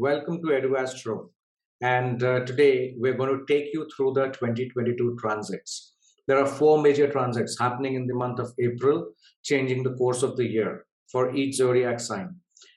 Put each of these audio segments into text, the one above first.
Welcome to Edu-Astro. And today we're going to take you through the 2022 transits. There are four major transits happening in the month of April, changing the course of the year for each zodiac sign.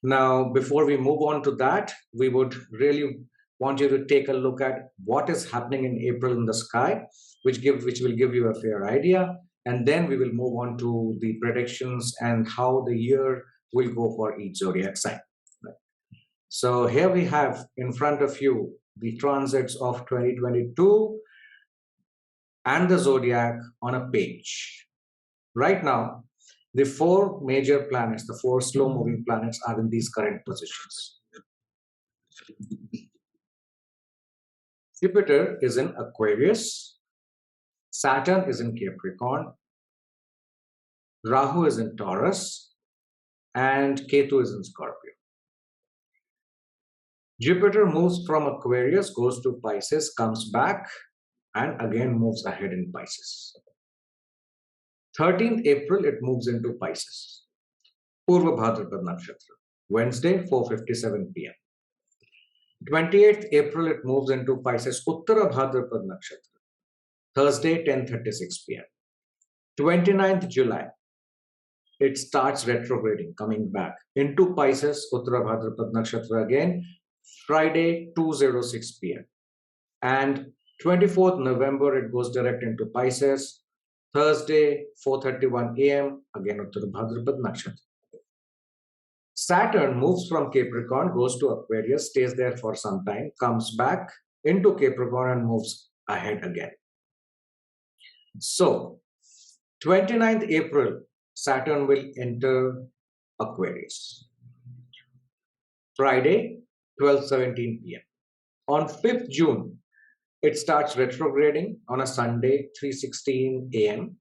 Now, before we move on to that, we would really want you to take a look at what is happening in April in the sky, which will give you a fair idea. And then we will move on to the predictions and how the year will go for each zodiac sign. So here we have in front of you the transits of 2022 and the zodiac on a page. Right now, the four major planets, the four slow-moving planets, are in these current positions. Jupiter is in Aquarius, Saturn is in Capricorn, Rahu is in Taurus, and Ketu is in Scorpio. Jupiter moves from Aquarius, goes to Pisces, comes back, and again moves ahead in Pisces. 13th April, it moves into Pisces. Purva Bhadrapad Nakshatra, Wednesday, 4:57 p.m. 28th April, it moves into Pisces, Uttara Bhadrapad Nakshatra, Thursday, 10:36 p.m. 29th July, it starts retrograding, coming back into Pisces, Uttara Bhadrapad Nakshatra again, Friday, 2:06 p.m. And 24th November, it goes direct into Pisces, Thursday, 4:31 a.m., again Uttara Bhadrapad Nakshatra. Saturn moves from Capricorn, goes to Aquarius, stays there for some time, comes back into Capricorn and moves ahead again. So, 29th April, Saturn will enter Aquarius. Friday, 12:17 p.m. On 5th June, it starts retrograding on a Sunday, 3:16 a.m.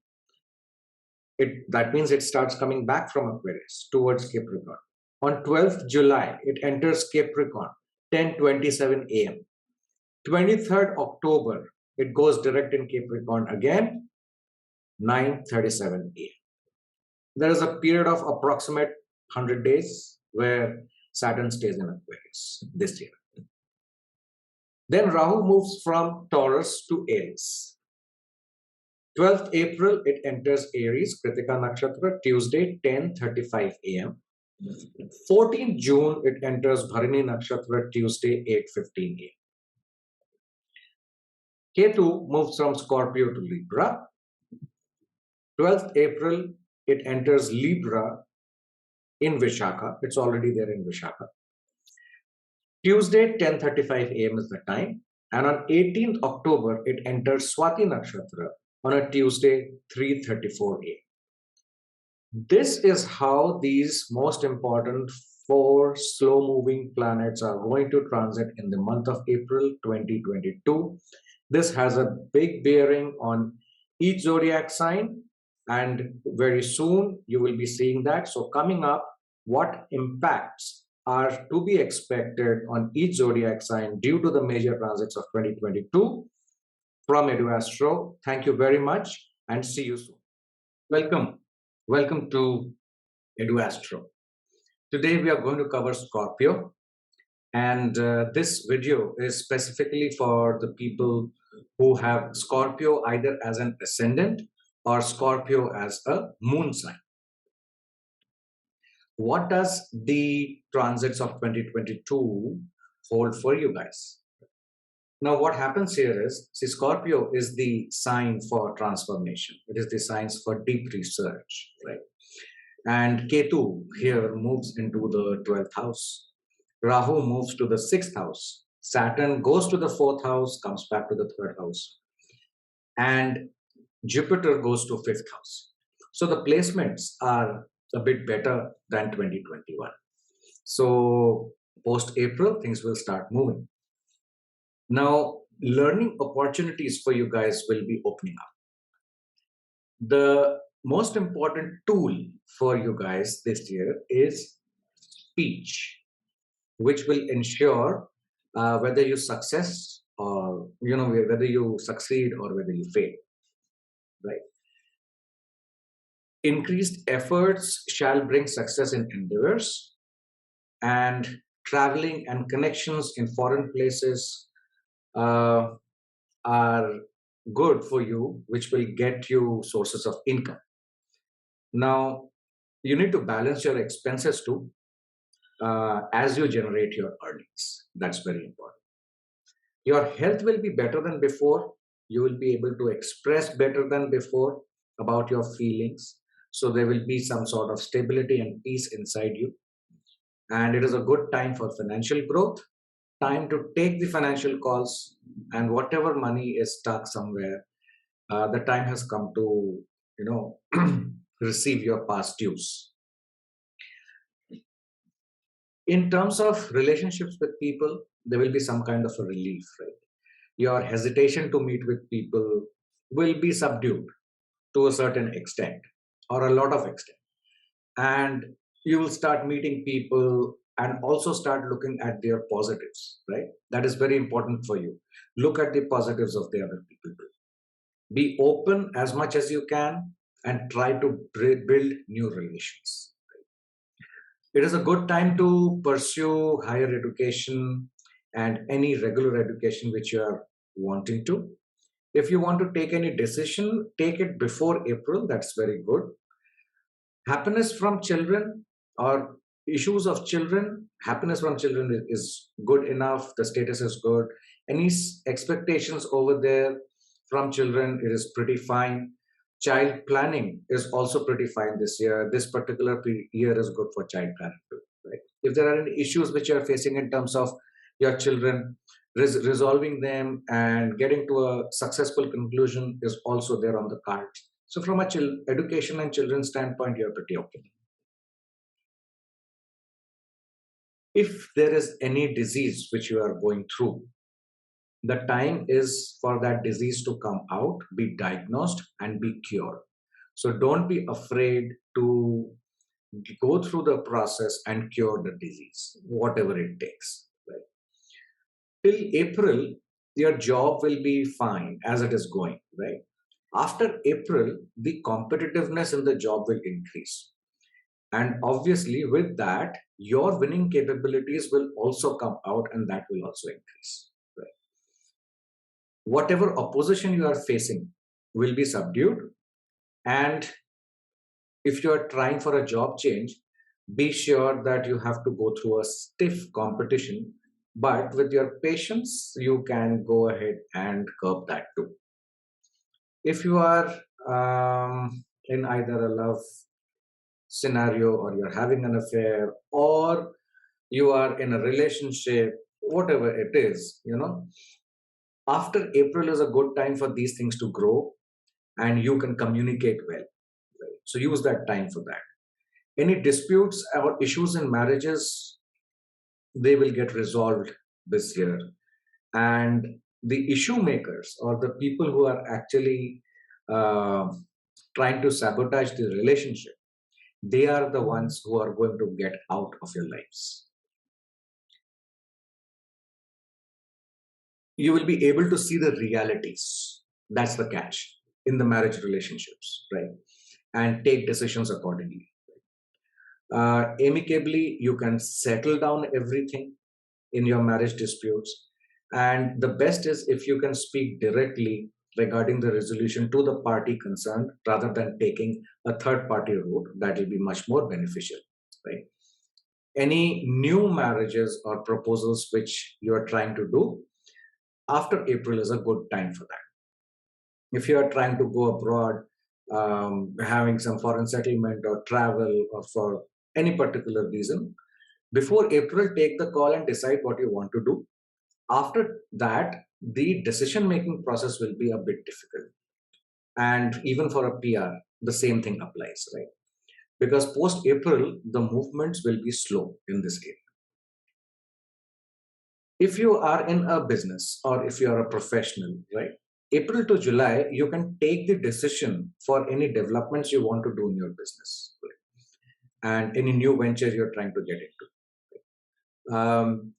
That means it starts coming back from Aquarius towards Capricorn. On 12th July, it enters Capricorn, 10:27 a.m. 23rd October, it goes direct in Capricorn again, 9:37 a.m. There is a period of approximate 100 days where Saturn stays in Aquarius this year. Then Rahu moves from Taurus to Aries. 12th April, it enters Aries, Kritika Nakshatra, Tuesday, 10:35 a.m. 14th June, it enters Bharani Nakshatra, Tuesday, 8:15 a.m. Ketu moves from Scorpio to Libra. 12th April, it enters Libra in Vishakha. It's already there in Vishakha. Tuesday, 10:35 a.m. is the time. And on 18th October, it enters Swati Nakshatra on a Tuesday, 3:34 a.m. This is how these most important four slow-moving planets are going to transit in the month of April 2022. This has a big bearing on each zodiac sign, and very soon you will be seeing that. So coming up, what impacts are to be expected on each zodiac sign due to the major transits of 2022 from Edu-Astro. Thank you very much and see you soon. Welcome to Edu-Astro. Today we are going to cover Scorpio, and this video is specifically for the people who have Scorpio either as an ascendant or Scorpio as a moon sign. What does the transits of 2022 hold for you guys? Now, what happens here is, see, Scorpio is the sign for transformation. It is the sign for deep research, right? And Ketu here moves into the 12th house. Rahu moves to the 6th house. Saturn goes to the 4th house, comes back to the 3rd house. And Jupiter goes to 5th house. So the placements are a bit better than 2021. So post-April, things will start moving. Now, learning opportunities for you guys will be opening up. The most important tool for you guys this year is speech, which will ensure whether you success or, whether you succeed or whether you fail, right? Increased efforts shall bring success in endeavors, and traveling and connections in foreign places uh, are good for you, which will get you sources of income. Now, you need to balance your expenses too as you generate your earnings. That's very important. Your health will be better than before. You will be able to express better than before about your feelings. So there will be some sort of stability and peace inside you. And it is a good time for financial growth, time to take the financial calls, and whatever money is stuck somewhere, the time has come to, you know, receive your past dues. In terms of relationships with people, there will be some kind of a relief, right? Your hesitation to meet with people will be subdued to a certain extent or a lot of extent. And you will start meeting people and also start looking at their positives, right? That is very important for you. Look at the positives of the other people too. Be open as much as you can and try to build new relations. It is a good time to pursue higher education and any regular education which you are wanting to. If you want to take any decision, take it before April. That's very good. Happiness from children or issues of children, happiness from children is good enough. The status is good. Any expectations over there from children, it is pretty fine. Child planning is also pretty fine this year. This particular year is good for child planning too, right? If there are any issues which you are facing in terms of your children, resolving them and getting to a successful conclusion is also there on the cards. So from a education and children's standpoint, you're pretty okay. If there is any disease which you are going through, the time is for that disease to come out, be diagnosed, and be cured. So don't be afraid to go through the process and cure the disease, whatever it takes. Right? Till April, your job will be fine as it is going, right? After April, the competitiveness in the job will increase. And obviously, with that, your winning capabilities will also come out and that will also increase. Right? Whatever opposition you are facing will be subdued. And if you are trying for a job change, be sure that you have to go through a stiff competition. But with your patience, you can go ahead and curb that too. If you are in either a love scenario or you're having an affair or you are in a relationship, whatever it is, after April is a good time for these things to grow and you can communicate well. Right? So use that time for that. Any disputes or issues in marriages, they will get resolved this year. And the issue makers or the people who are actually uh, trying to sabotage the relationship, they are the ones who are going to get out of your lives. You will be able to see the realities. That's the catch in the marriage relationships, right? And take decisions accordingly. Amicably, you can settle down everything in your marriage disputes. And the best is if you can speak directly regarding the resolution to the party concerned rather than taking a third party route. That will be much more beneficial, right? Any new marriages or proposals which you are trying to do, after April is a good time for that. If you are trying to go abroad, having some foreign settlement or travel or for any particular reason, before April, take the call and decide what you want to do. After that, the decision making process will be a bit difficult. And even for a PR, the same thing applies, right? Because post April, the movements will be slow in this area. If you are in a business or if you are a professional, right? April to July, you can take the decision for any developments you want to do in your business, right? And any new venture you're trying to get into.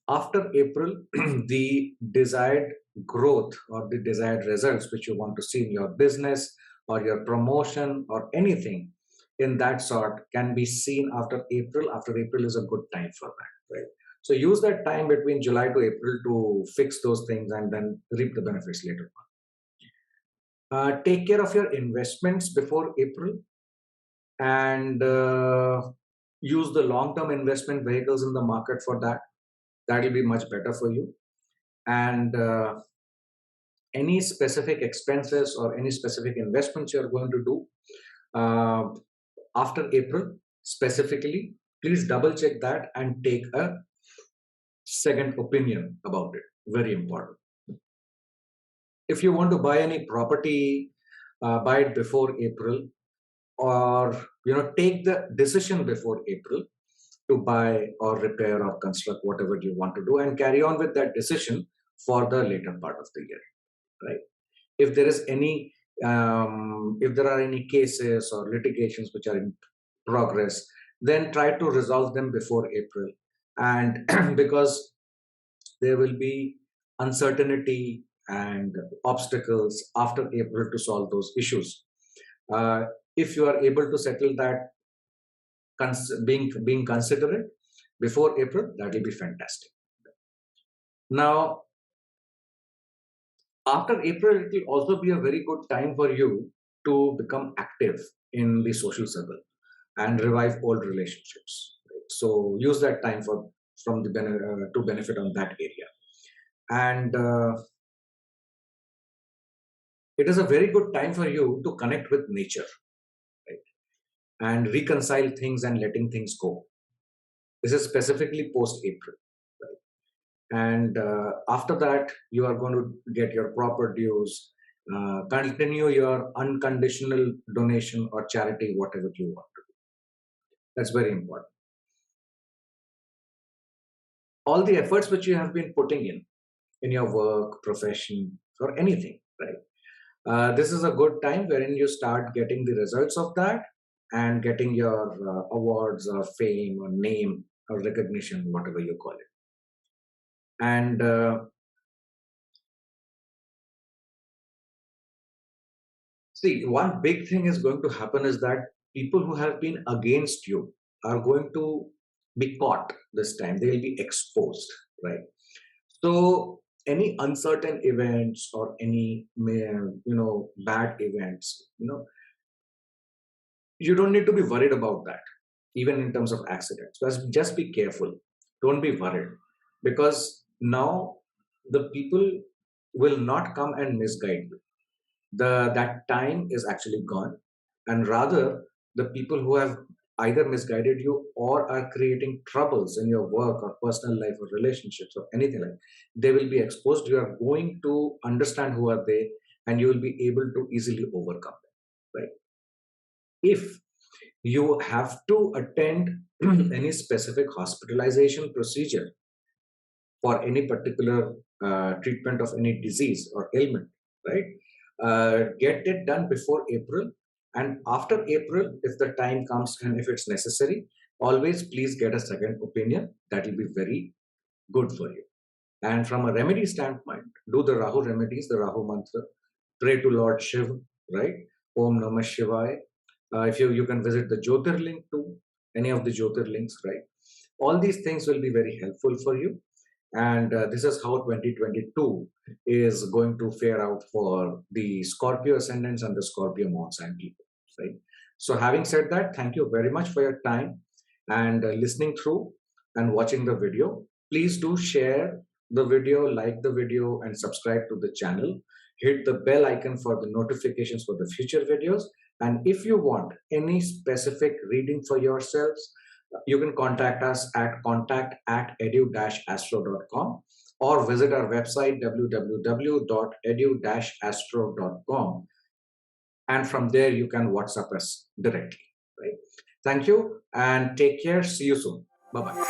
After April, the desired growth or the desired results which you want to see in your business or your promotion or anything in that sort can be seen after April. After April is a good time for that, right? So use that time between July to April to fix those things and then reap the benefits later on. Take care of your investments before April, and use the long-term investment vehicles in the market for that. That will be much better for you. And any specific expenses or any specific investments you're going to do after April specifically, please double check that and take a second opinion about it. Very important. If you want to buy any property, buy it before April, or take the decision before April to buy or repair or construct whatever you want to do, and carry on with that decision for the later part of the year, right? If there is any if there are any cases or litigations which are in progress, then try to resolve them before April. And because there will be uncertainty and obstacles after April to solve those issues, if you are able to settle that, being considerate before April, that will be fantastic. Now, after April, it will also be a very good time for you to become active in the social circle and revive old relationships. Right? So use that time to benefit on that area. And it is a very good time for you to connect with nature, right? And reconcile things and letting things go. This is specifically post-April. And after that, you are going to get your proper dues, continue your unconditional donation or charity, whatever you want to do. That's very important. All the efforts which you have been putting in your work, profession, or anything, right? This is a good time wherein you start getting the results of that and getting your awards or fame or name or recognition, whatever you call it. And see, one big thing is going to happen is that people who have been against you are going to be caught this time. They will be exposed, right? So any uncertain events or any bad events, you don't need to be worried about that. Even in terms of accidents, just be careful. Don't be worried, because now the people will not come and misguide you. That time is actually gone, and rather the people who have either misguided you or are creating troubles in your work or personal life or relationships or anything like that, they will be exposed. You are going to understand who are they, and you will be able to easily overcome them, right? If you have to attend any specific hospitalization procedure for any particular treatment of any disease or ailment, right? Get it done before April. And after April, if the time comes and if it's necessary, always please get a second opinion. That will be very good for you. And from a remedy standpoint, do the Rahu remedies, the Rahu mantra, pray to Lord Shiva, right? Om Namah Shivaya. If you can visit the Jyotirling too, any of the Jyotirlings, right? All these things will be very helpful for you. And this is how 2022 is going to fare out for the Scorpio ascendants and the Scorpio moon sign people, right? So having said that, thank you very much for your time and listening through and watching the video. Please do share the video, like the video, and subscribe to the channel. Hit the bell icon for the notifications for the future videos. And if you want any specific reading for yourselves, you can contact us at contact@edu-astro.com or visit our website www.edu-astro.com, and from there you can WhatsApp us directly, right? Thank you and take care. See you soon. Bye-bye.